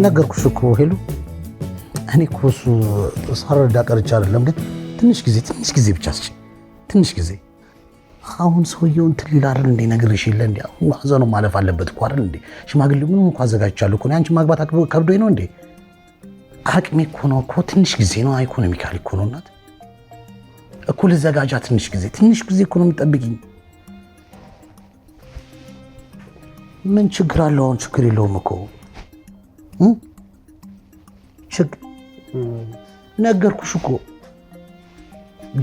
ነገርኩሽ እኮ ሄሉ እኔ እኮ እሱ ሳረዳ ቀርቻ አይደለም ግን ትንሽ ጊዜ ብቻ አስጪ ትንሽ ጊዜ አሁን ሰውየው እንትን ሊል አይደል እንዴ ነግሬሽ የለ እንዴ አሁን ሀዘኑ ማለፍ አለበት እኮ አይደል እንዴ ሽማግሌው ምንም እንኳን አዘጋጅቻለሁ እኮ አንቺ ማግባት ከብዶኝ ነው እንዴ አቅሜ እኮ ነው እኮ ትንሽ ጊዜ ነው ኢኮኖሚካሊ እኮ ነው እናት እኮ ልዘጋጃ ትንሽ ጊዜ እኮ ነው የምጠብቂኝ ምን ችግር አለው አሁን ችግር የለውም እኮ ነገርኩሽ እኮ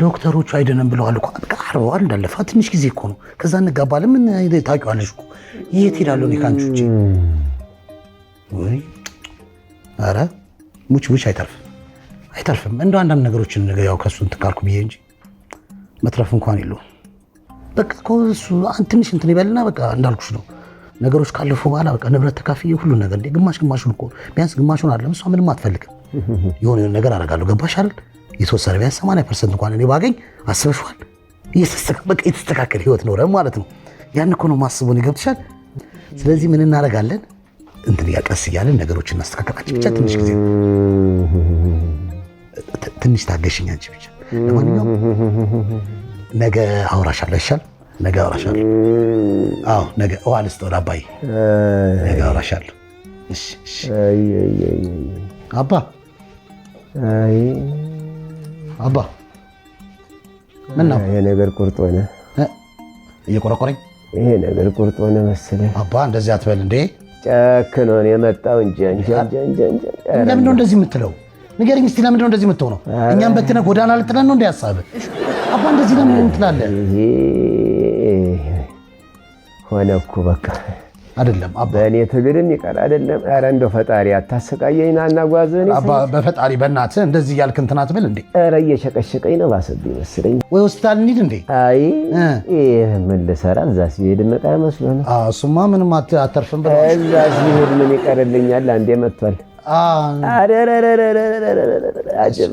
ዶክተሮቹ አይደለም ብለዋል እኮ አርዋል እንዳለፋ ትንሽ ጊዜ እኮ ነው ከዛ እንጋባለን ምን ታውቂዋለሽ እኮ የት ሄዳለሁ እኔ ካንቺ ውጪ ወይ ኧረ ሙች አይተርፍም እንደው አንዳንድ ነገሮችን ያው ከሱ እንትን ካልኩ ብዬ እንጂ መትረፍ እንኳን የለውም በቃ እኮ እሱ ትንሽ እንትን ይበልና በቃ እንዳልኩሽ ነው ነገሮች ካለፉ በኋላ በቃ ንብረት ተካፍዬ ሁሉ ነገር እንደ ግማሹን እኮ ቢያንስ ግማሹን አይደለም እሷ ምንም አትፈልግም የሆነ ነገር አደርጋለሁ ገባሽ አይደል የተወሰነ ቢያንስ 80% እንኳን እኔ ባገኝ አስበሽዋል የተስተካከለ ህይወት ነው ማለት ነው ያን እኮ ነው ማስቡን ይገብትሻል ስለዚህ ምን እናደርጋለን እንትን ያቀስ እያለን ነገሮችን እናስተካክላለን ብቻ ትንሽ ታገሽኝ አንቺ ብቻ ለማንኛውም ነገ አውራሻለሁ ይሻል ነገ አውራሻለሁ አዎ ነገ ዋልስ ወደ አባይ ነገ አውራሻለሁ እሺ አባ ምን ነው ይሄ ነገር ቁርጥ ሆነ እየቆረቆረኝ ይሄ ነገር ቁርጥ ሆነ መሰለኝ አባ እንደዚህ አትበል እንዴ ጨክኖ ነው የመጣው እንጂ ለምን ነው እንደዚህ የምትለው ንገረኝ እስቲ ለምን ነው እንደዚህ የምትሆነው እኛም በትነ ጎዳና ልጥለን ነው እንደ ያሳበ አባ እንደዚህ ለምን ትላለህ ሆነ እኮ በቃ አይደለም አባ እኔ ትግልን ይቀር አይደለም ኧረ እንደው ፈጣሪ አታሰቃየኝና እናጓዘኝ አባ በፈጣሪ በእናትህ እንደዚህ ያልክ እንትን አትበል እንዴ ኧረ እየሸቀሸቀኝ ነው ባሰብኝ መስለኝ ወይ ሆስፒታል እንሂድ እንዴ አይ ምን ልሰራ እዛ ሲሄድ መጣ መስሎህ ነው እሱማ ምንም አተርፍም ብለው እዛ ሲሄድ ምን ይቀርልኛል አንዴ መጥቷል አጀብ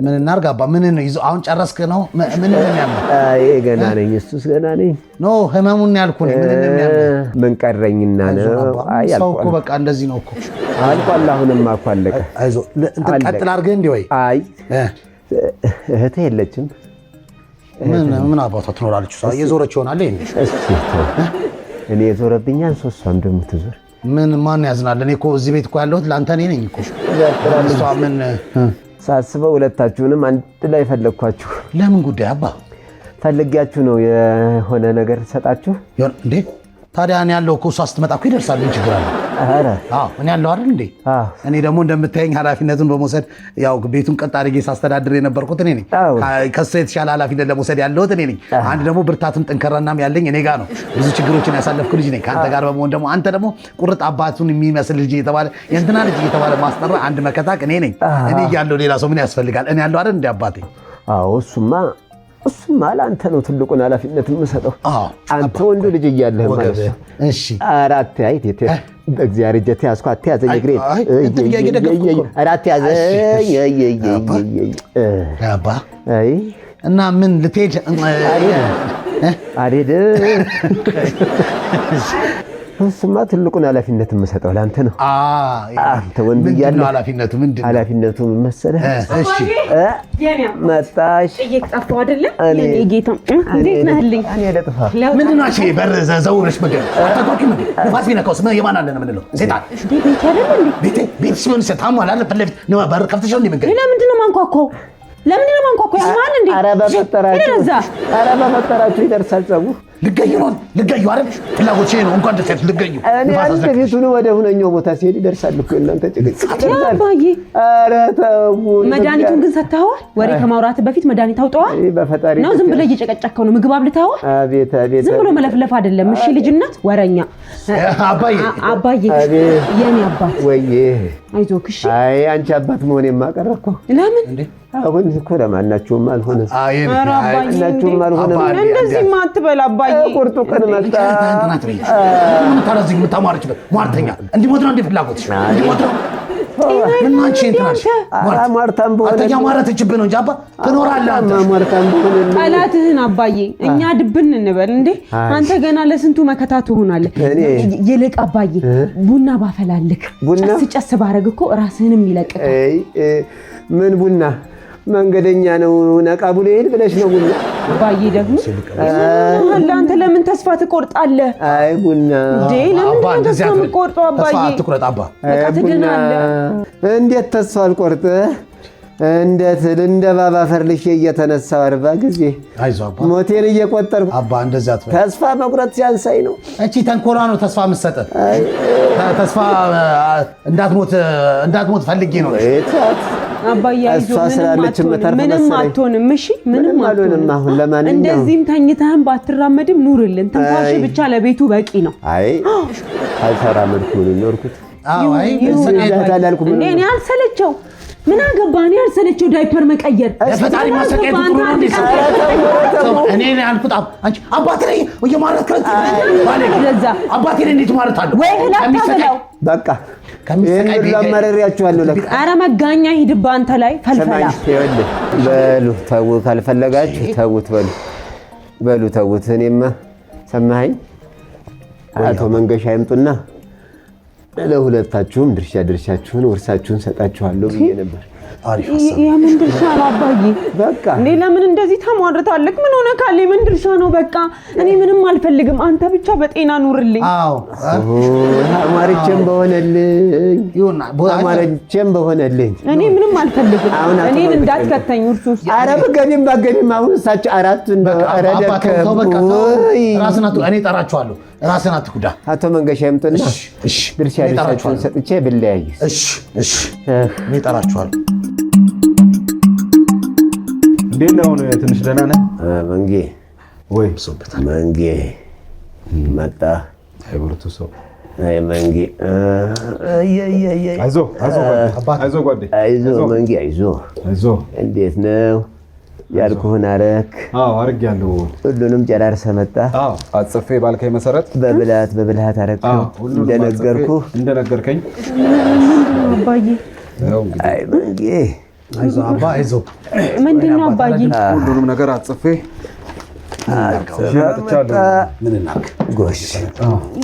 ምን እናርግ አባ ምን ነው ይዞ አሁን ጨረስክ ነው ምን እንደሚያምር አይ ገና ነኝ እሱስ ገና ነኝ ኖ ህመሙን ያልኩኝ ምን እንደሚያምር ምን ቀረኝና ነው አይ ሰው እኮ በቃ እንደዚህ ነው እኮ አልቋል አሁንማ እኮ አለቀ አይዞ እንትን ቀጥል አድርገህ እንዴ ወይ አይ እህቴ የለችም ምን አባቷ ትኖራለች እሷ የዞረች ይሆናል እስኪ እኔ የዞረብኛል ሶስቷም ደግሞ ትዞር ምን ማን ያዝናል እኔ እኮ እዚህ ቤት እኮ ያለሁት ላንተ ነኝ እኮ እሷ ምን ሳስበው ሁለታችሁንም አንድ ላይ ፈለግኳችሁ ለምን ጉዳይ አባ ፈልጊያችሁ ነው የሆነ ነገር ሰጣችሁ እንዴ ታዲያ እኔ ያለው እኮ እሷ ስትመጣ እኮ ይደርሳል ምን ችግር አለ አረ አዎ እኔ ያለው አይደል እንዴ እኔ ደግሞ እንደምታየኝ ኃላፊነቱን በመውሰድ ያው ቤቱን ቀጥ አድርጌ ሳስተዳድር የነበርኩት እኔ ነኝ ከሱ የተሻለ ኃላፊነት ለመውሰድ ያለሁት እኔ ነኝ አንድ ደግሞ ብርታቱን ጠንከራናም ያለኝ እኔ ጋር ነው ብዙ ችግሮችን ያሳለፍኩ ልጅ ነኝ ካንተ ጋር በመሆን ደግሞ አንተ ደግሞ ቁርጥ አባቱን የሚመስል ልጅ እየተባለ የእንትና ልጅ እየተባለ ማስጠራ አንድ መከታቅ እኔ ነኝ እኔ ያለው ሌላ ሰው ምን ያስፈልጋል እኔ ያለው አይደል እንዴ አባቴ አዎ እሱማ ለአንተ ነው ትልቁን ኃላፊነት የምሰጠው አንተ ወንዱ ልጅ እያለህ ማለት ነው እሺ አራት አይት በእግዚአብሔር እጀ ተያዝኩ አትያዘኝ እግሬ አራት ያዘኝ አባ አይ እና ምን ልትሄድ አሬድ እሱማ ትልቁን ኃላፊነት የምሰጠው ለአንተ ነው አንተ ወንድ እያለህ ኃላፊነቱ ምን መሰለህ እሺ መጣሽ እየጠፋው አይደለ የኔ ጌታ እንዴት ነህልኝ እኔ ለጥፋ ምንድን ነው እሺ በር ዘውረሽ መገ አታቆቂ ምን ንፋስ ቢነካውስ የማን አለ ነው ምንለው ሴጣን ቤት አይደል እንዴ ቤት ሲሆን ሰታም አለ ለፈለፍት ነው በር ከፍተሽው እንዴ መንገድ ለምንድን ነው ማንኳኳው ለምንድን ነው ማንኳኳው ያማን እንዴ ኧረ በፈጠራችሁ ይደርሳል ጸጉ ልገዩ አይደል ፍላጎቼ ነው እንኳን ደስ ያለሽ ልገዩ እኔ አንተ ቤቱን ወደ ሁነኛው ቦታ ሲሄድ ይደርሳል እኮ እናንተ ጭግጭ አባዬ ኧረ ተው መድኃኒቱን ግን ሰጥተኸዋል ወሬ ከማውራት በፊት መድኃኒት አውጣዋል በፈጣሪ ነው ዝም ብለህ እየጨቀጨከው ነው ምግብ አብልተኸዋል አቤት ዝም ብሎ መለፍለፍ አይደለም እሺ ልጅነት ወረኛ አባዬ የኔ አባት ወይዬ አይዞህ እሺ አይ አንቺ አባት መሆን የማቀረኩ ለምን እንዴ አሁን እኮ ለማናችሁም አልሆነም ማናችሁም አልሆነም እንደዚህ ማትበል አባዬ ቁርጡ ቀን መጣ ታናት ነው ታላዝግ ምታማርችበት ሟርተኛ እንዲሞት ነው እንደ ፍላጎትሽ እንዲሞት ነው ምን አንቺ እንትናሽ ማርታም በሆነ አተኛ ማረተችብህ ነው እንጂ አባ ትኖራለህ አንተ ማርታም በሆነ ጠላትህን አባዬ እኛ ድብን እንበል እንዴ አንተ ገና ለስንቱ መከታ ትሆናለህ ይልቅ አባዬ ቡና ባፈላልክ ጨስ ባረግ እኮ ራስህንም ይለቅቃል ምን ቡና መንገደኛ ነው ነቃ ብሎ ይሄድ ብለሽ ነው ቡና አባዬ ደግሞ አንተ ለምን ተስፋ ትቆርጣለህ አይ ቡና ለምን ተስፋ ትቆርጣለህ አባዬ ተስፋ ትቆርጥ አባ እንዴት ተስፋ አልቆርጥ እንዴት እንደ ባባ ፈርልሽ እየተነሳው 40 ጊዜ አይዞህ አባ ሞቴን እየቆጠርኩ አባ እንደዛ አትበል ተስፋ መቁረጥ ሲያንሳይ ነው እቺ ተንኮራ ነው ተስፋ መስጠት ተስፋ እንዳትሞት ፈልጌ ነው አባዬ ምንም አትሆንም እሺ ምንም አትሆንም አሁን ለማንኛውም እንደዚህም ተኝተህም ባትራመድም ኑርልን ትንፋሽ ብቻ ለቤቱ በቂ ነው አይ አልተራመድኩ ነው ኖርኩት አይ ሰላልኩም እኔ አልሰለቸው ምን አገባኝ ያልሰለቸው ዳይፐር መቀየር ፈጣሪ ማሰቀየት እኔ አልኩት አንቺ አባቴ ላይ ወየማረት ከረጥ ለዛ አባቴ ላይ እንዴት ማለት አለ ወይ ላታበላው በቃ ከሚሰቃይ ለማረሪያችኋለሁ ለካ አረ መጋኛ ሂድባ አንተ ላይ ፈልፈላ በሉ ተው ካልፈለጋችሁ ተውት በሉ ተውት እኔማ ሰማኸኝ አቶ መንገሻ ይምጡና ለሁለታችሁም ድርሻችሁን ወርሳችሁን ሰጣችኋለሁ ብዬ ነበር አሪፍ ሐሳብ የምን ድርሻ ነው አባዬ በቃ ለምን እንደዚህ ተሟርታለክ ምን ሆነ ካለ ምን ድርሻ ነው በቃ እኔ ምንም አልፈልግም አንተ ብቻ በጤና ኑርልኝ አዎ አማርቼም በሆነልኝ እኔ ምንም አልፈልግም እኔን እንዳትከተኝ እርሱስ ኧረ በገኒም አሁን እሳቸው አራት እንደው ኧረ ራስናቱ እኔ ጠራቸዋለሁ ራስን አትጉዳ አቶ መንገሻ ይምጡና እሺ ድርሻችሁን ሰጥቼ ብለያይስ እሺ እኔ ጠራቸዋለሁ እንዴት ነው ትንሽ ደህና ነህ መንጌ ወይ መንጌ መጣ አይብሩቱ ሰው አይ መንጌ አይዞህ ጓዴ መንጌ አይዞህ እንዴት ነው ያልኩህን አረክ አዎ አርጋለሁ ሁሉንም ጨራርሰህ መጣ አዎ አጽፌ ባልከኝ መሰረት በብልሃት አረከው እንደነገርከኝ አባዬ አይ መንጌ አይዞህ ምንድነው አባዬ ሁሉንም ነገር አጽፌ ምን እናርግ ጎሽ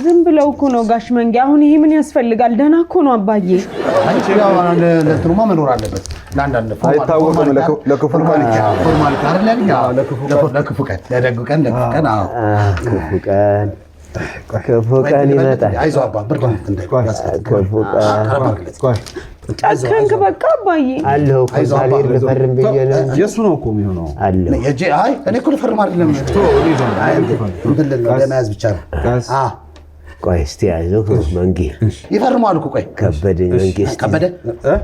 ዝም ብለው እኮ ነው ጋሽ መንጌ አሁን ይሄ ምን ያስፈልጋል ደህና እኮ ነው አባዬ አንቺ ያው ለትሩማ መኖር አለበት ለአንዳንድ አይታወቅም ለክፉ ቀን ፎርማሊቲ አይደል ለክፉ ቀን ለደግ ቀን አዎ ክፉ ቀን ይመጣል አይዞህ አባ ብርድ ክፉ ቀን ጨከንክ በቃ አባዬ አለሁ ሳሊር ልፈርም ብዬ ነው የሱ ነው እኮ የሚሆነው አለሁ አይ እኔ እኮ ልፈርም አይደለም ለመያዝ ብቻ ነው ቆይ እስቲ አይዞህ መንጌ ይፈርማሉ እኮ ቆይ ከበደኝ መንጌ ከበደ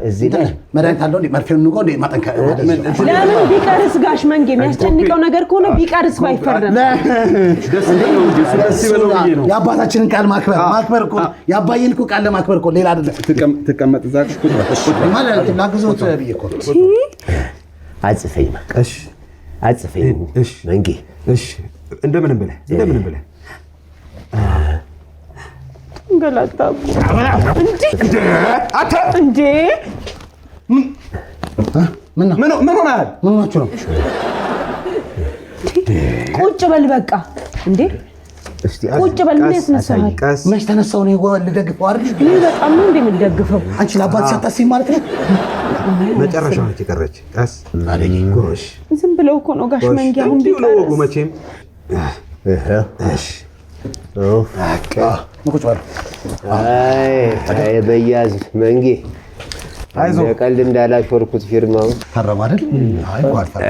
እዚህ ላይ መድኃኒት አለው እንዴ መርፌውን ንቆ እንዴ ማጠንከር ለምን ቢቀርስ ጋሽ መንጌ የሚያስጨንቀው ነገር ከሆነ ቢቀርስ ባይፈርም ደስ ነው እንጂ ስለዚህ በለው ብዬ ነው የአባታችንን ቃል ማክበር እኮ የአባዬን እኮ ቃል ለማክበር እኮ ሌላ አይደለም ተቀመጥ ዛቅ ማለት ላግዞት ብዬ እኮ አጽፈኝ እሺ አጽፈኝ እሺ መንጌ እሺ እንደምንም ብለህ ገላጣው እንዴ ምን ሆነሃል ምን ሆናችሁ ነው ቁጭ በል በቃ እንዴ እስቲ ቁጭ በል ምን ያስነሳል መች ተነሳው ነው ልደግፈው አይደል በጣም ነው እንደምደግፈው አንቺ ለአባት ሰጣሲ ማለት ነው መጨረሻው ነች የቀረች ቀስ አለኝ ጎሽ ዝም ብለው እኮ ነው ጋሽ መንጌ አሁን ቢቀርስ መቼም እሺ አይ በያዝ መንጌ አይዞህ ቀልድ እንዳላሾርኩት ፊርማው ፈረም አይደል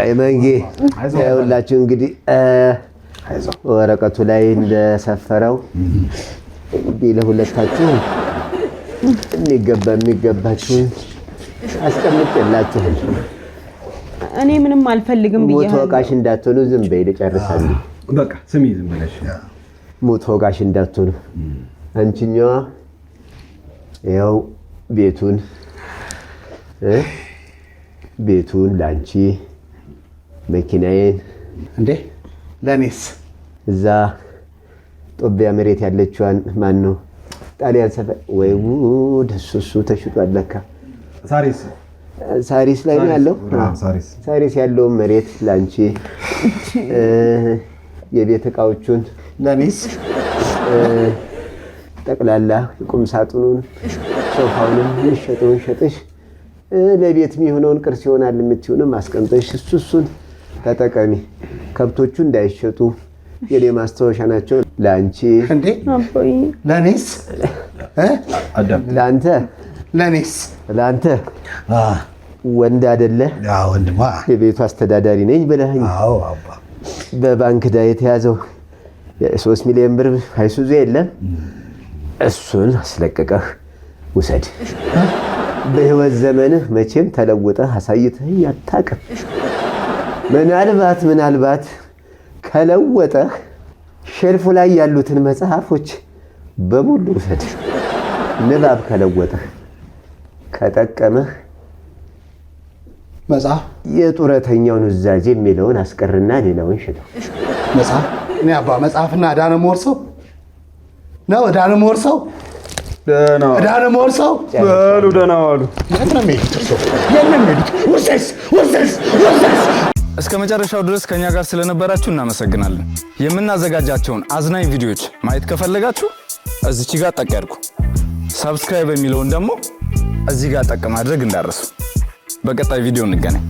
አይ መንጌ ሁላችሁ እንግዲህ ወረቀቱ ላይ እንደሰፈረው እንግዲህ ለሁለታችሁ የሚገባችሁ አስቀምጬላችሁ እኔ ምንም አልፈልግም ብዬ ወቃሽ እንዳትሆኑ ዝም በይ ልጨርሳለሁ በቃ ስሚ ዝም ብለሽ ሞት ወጋሽ እንዳትሆኑ አንቺኛዋ ያው ቤቱን ላንቺ መኪናዬን እንዴ ለኔስ እዛ ጦቢያ መሬት ያለችዋን ማን ነው ጣሊያን ሰፈር ወይ ጉድ እሱ ተሽጧል ለካ ሳሪስ ላይ ነው ያለው። ሳሪስ ያለው መሬት ላንቺ፣ የቤት ዕቃዎቹን ለኔስ፣ ጠቅላላ ቁም ሳጥኑን ሶፋውንም የሚሸጠውን ሸጠሽ ለቤት የሚሆነውን ቅርስ ይሆናል የምትሆንም አስቀምጠሽ እሱን ተጠቀሚ። ከብቶቹ እንዳይሸጡ የኔ ማስታወሻ ናቸው። ላንቺ እንዴ ለኔስ ላንተ ለኔስ ላንተ ወንድ አይደለ? አዎ ወንድማ የቤቱ አስተዳዳሪ ነኝ ብለኸኝ። አዎ አባ በባንክ ዳ የተያዘው 3 ሚሊዮን ብር አይሱዙ የለም እሱን አስለቀቀህ ውሰድ። በህይወት ዘመንህ መቼም ተለውጠህ አሳይተህ አታውቅም። ምናልባት ከለወጠህ ሼልፉ ላይ ያሉትን መጽሐፎች በሙሉ ውሰድ። ንባብ ከለወጠህ ከጠቀመህ መጽሐፍ የጡረተኛውን ኑዛዜ የሚለውን አስቀርና ሌላውን ሽጠው። መጽሐፍ እኔ አባ መጽሐፍና ዕዳ ነው የምወርሰው ነው ዕዳ ነው የምወርሰው ዕዳ ነው የምወርሰው። በሉ ደህና ዋሉ። የት ነው የሚሄዱት? ውርሰስ እስከ መጨረሻው ድረስ ከኛ ጋር ስለነበራችሁ እናመሰግናለን። የምናዘጋጃቸውን አዝናኝ ቪዲዮዎች ማየት ከፈለጋችሁ እዚች ጋር ጠቅ ያድርጉ። ሰብስክራይብ የሚለውን ደግሞ እዚህ ጋር ጠቅ ማድረግ እንዳትረሱ። በቀጣይ ቪዲዮ እንገናኝ።